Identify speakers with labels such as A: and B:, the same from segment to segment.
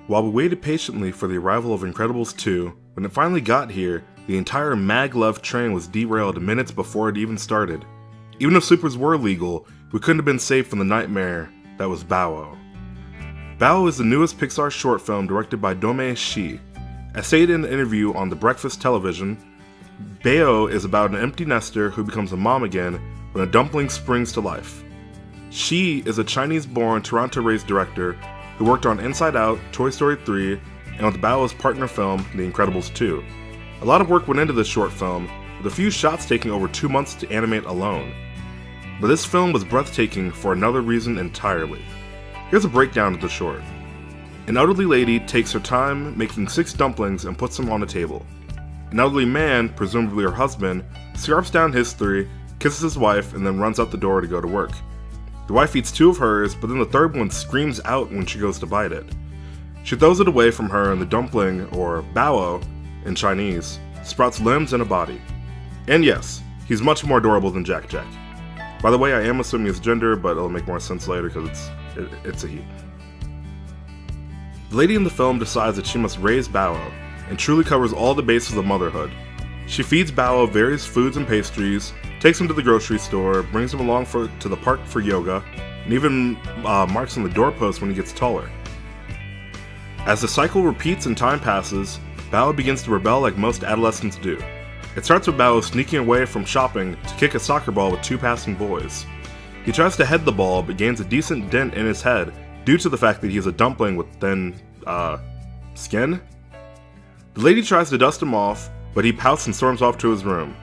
A: While we waited patiently for the arrival of Incredibles 2, when it finally got here, the entire maglev train was derailed minutes before it even started. Even if supers were legal, we couldn't have been saved from the nightmare that was Bao-O. Bao-O is the newest Pixar short film directed by Domei Shi. As stated in an interview on The Breakfast Television, Bao-O is about an empty nester who becomes a mom again when a dumpling springs to life. Shi is a Chinese-born, Toronto-raised director who worked on Inside Out, Toy Story 3, and with Bao-O's partner film, The Incredibles 2. A lot of work went into this short film, with a few shots taking over 2 months to animate alone. But this film was breathtaking for another reason entirely. Here's a breakdown of the short. An elderly lady takes her time making 6 dumplings and puts them on a table. An elderly man, presumably her husband, scarfs down his 3, kisses his wife, and then runs out the door to go to work. The wife eats 2 of hers, but then the third one screams out when she goes to bite it. She throws it away from her, and the dumpling, or Bao-O in Chinese, sprouts limbs and a body. And yes, he's much more adorable than Jack Jack. By the way, I am assuming his gender, but it'll make more sense later because it's a he. The lady in the film decides that she must raise Bao-O, and truly covers all the bases of motherhood. She feeds Bao-O various foods and pastries, takes him to the grocery store, brings him along to the park for yoga, and even marks on the doorpost when he gets taller. As the cycle repeats and time passes, Bao-O begins to rebel like most adolescents do. It starts with Bao-O sneaking away from shopping to kick a soccer ball with 2 passing boys. He tries to head the ball, but gains a decent dent in his head due to the fact that he's a dumpling with thin, skin? The lady tries to dust him off, but he pouts and storms off to his room.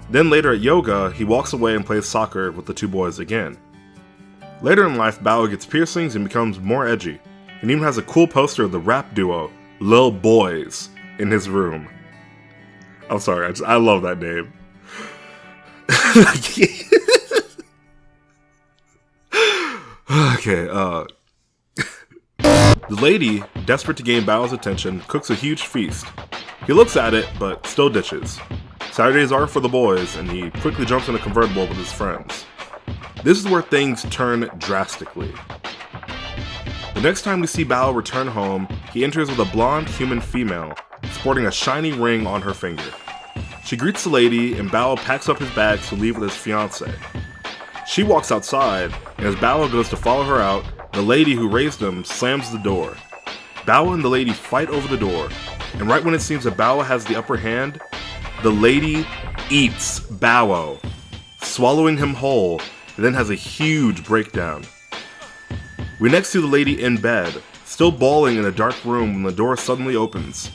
A: Then later at yoga, he walks away and plays soccer with the 2 boys again. Later in life, Bao-O gets piercings and becomes more edgy, and even has a cool poster of the rap duo, Lil Boys, in his room. I'm sorry, I love that name. Okay, The lady, desperate to gain Bao-O's attention, cooks a huge feast. He looks at it, but still ditches. Saturdays are for the boys, and he quickly jumps in a convertible with his friends. This is where things turn drastically. The next time we see Bao-O return home, he enters with a blonde human female, sporting a shiny ring on her finger. She greets the lady, and Bao-O packs up his bags to leave with his fiancée. She walks outside, and as Bao-O goes to follow her out, the lady who raised him slams the door. Bao-O and the lady fight over the door, and right when it seems that Bao-O has the upper hand, the lady eats Bao-O, swallowing him whole, and then has a huge breakdown. We next see the lady in bed, still bawling in a dark room when the door suddenly opens.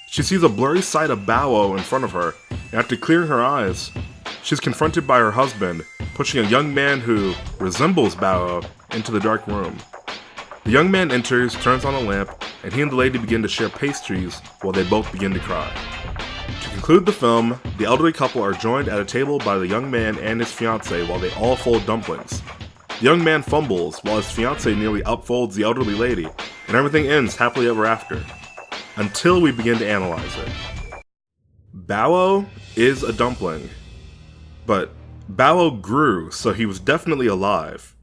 A: She sees a blurry sight of Bao-O in front of her, and after clearing her eyes, she's confronted by her husband, pushing a young man who resembles Bao-O into the dark room. The young man enters, turns on a lamp, and he and the lady begin to share pastries while they both begin to cry. To conclude the film, the elderly couple are joined at a table by the young man and his fiancée while they all fold dumplings. The young man fumbles while his fiancée nearly outfolds the elderly lady, and everything ends happily ever after. Until we begin to analyze it. Bao-O is a dumpling, but Bao-O grew, so he was definitely alive.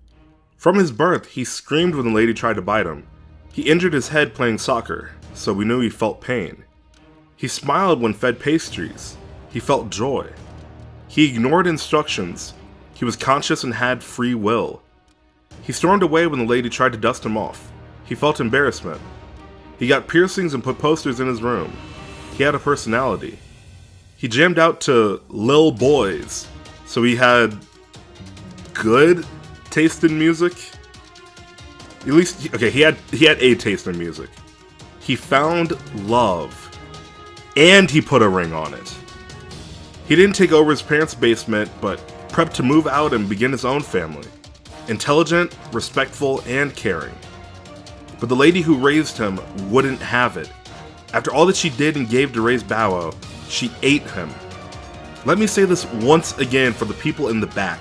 A: From his birth, he screamed when the lady tried to bite him. He injured his head playing soccer, so we knew he felt pain. He smiled when fed pastries. He felt joy. He ignored instructions. He was conscious and had free will. He stormed away when the lady tried to dust him off. He felt embarrassment. He got piercings and put posters in his room. He had a personality. He jammed out to Lil Boys, so he had good taste in music. At least, okay, he had a taste in music. He found love, and he put a ring on it. He didn't take over his parents' basement, but prepped to move out and begin his own family. Intelligent, respectful, and caring. But the lady who raised him wouldn't have it. After all that she did and gave to raise Bao-O, she ate him. Let me say this once again for the people in the back.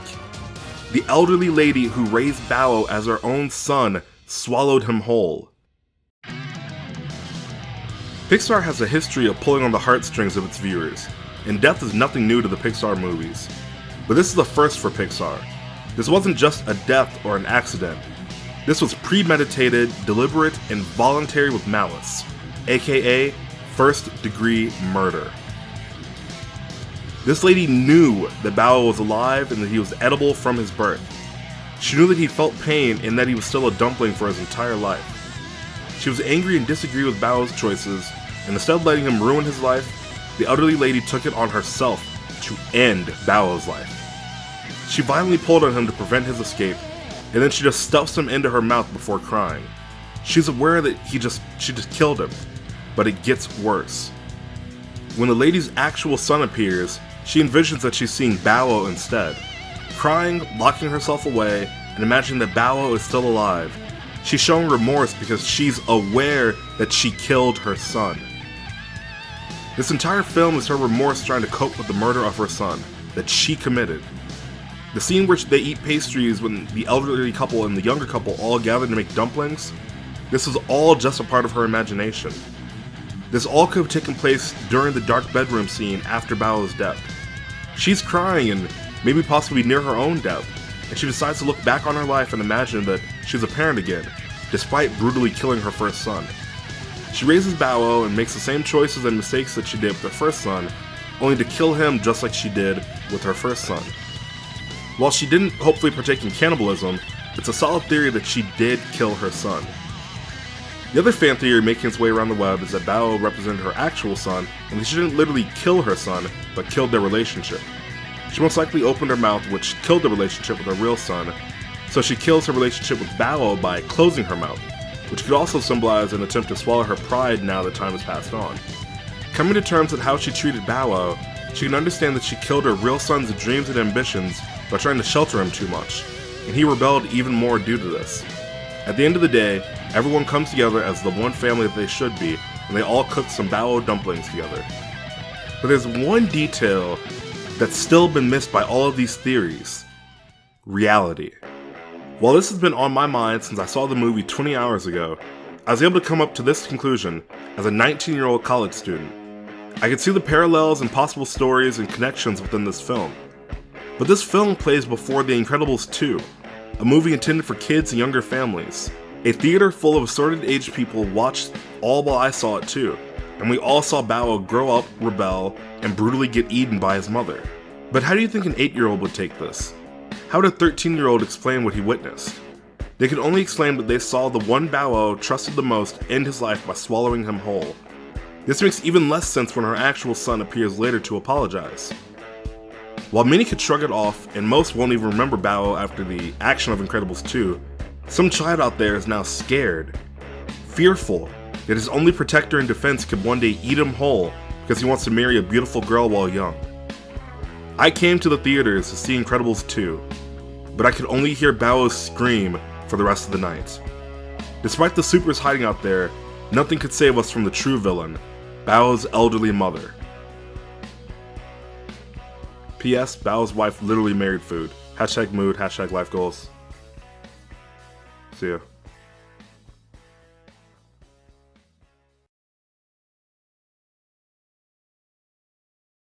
A: The elderly lady who raised Bao-O as her own son swallowed him whole. Pixar has a history of pulling on the heartstrings of its viewers, and death is nothing new to the Pixar movies. But this is a first for Pixar. This wasn't just a death or an accident. This was premeditated, deliberate, and voluntary with malice, aka first-degree murder. This lady knew that Bao was alive and that he was edible from his birth. She knew that he felt pain and that he was still a dumpling for his entire life. She was angry and disagreed with Bao's choices, and instead of letting him ruin his life, the elderly lady took it on herself to end Bao's life. She violently pulled on him to prevent his escape, and then she just stuffs him into her mouth before crying. She's aware that she just killed him, but it gets worse. When the lady's actual son appears, she envisions that she's seeing Bao instead. Crying, locking herself away, and imagining that Bao is still alive. She's showing remorse because she's aware that she killed her son. This entire film is her remorse trying to cope with the murder of her son that she committed. The scene where they eat pastries when the elderly couple and the younger couple all gather to make dumplings, this is all just a part of her imagination. This all could have taken place during the dark bedroom scene after Bao's death. She's crying and maybe possibly near her own death, and she decides to look back on her life and imagine that she's a parent again, despite brutally killing her first son. She raises Bao and makes the same choices and mistakes that she did with her first son, only to kill him just like she did with her first son. While she didn't hopefully partake in cannibalism, it's a solid theory that she did kill her son. The other fan theory making its way around the web is that Bao represented her actual son, and that she didn't literally kill her son, but killed their relationship. She most likely opened her mouth, which killed the relationship with her real son, so she kills her relationship with Bao by closing her mouth, which could also symbolize an attempt to swallow her pride now that time has passed on. Coming to terms with how she treated Bao, she can understand that she killed her real son's dreams and ambitions by trying to shelter him too much, and he rebelled even more due to this. At the end of the day, everyone comes together as the one family that they should be, and they all cook some Bao dumplings together. But there's one detail that's still been missed by all of these theories: reality. While this has been on my mind since I saw the movie 20 hours ago, I was able to come up to this conclusion as a 19-year-old college student. I could see the parallels and possible stories and connections within this film. But this film plays before The Incredibles 2, a movie intended for kids and younger families. A theater full of assorted aged people watched all while I saw it too, and we all saw Bao grow up, rebel, and brutally get eaten by his mother. But how do you think an 8-year-old would take this? How would a 13-year-old explain what he witnessed? They could only explain that they saw the one Bao trusted the most end his life by swallowing him whole. This makes even less sense when her actual son appears later to apologize. While many could shrug it off, and most won't even remember Bao after the action of Incredibles 2, some child out there is now scared, fearful that his only protector and defense could one day eat him whole because he wants to marry a beautiful girl while young. I came to the theaters to see Incredibles 2, but I could only hear Bao's scream for the rest of the night. Despite the supers hiding out there, nothing could save us from the true villain, Bao's elderly mother. P.S. Bao's wife literally married food. #mood, #life goals. See ya.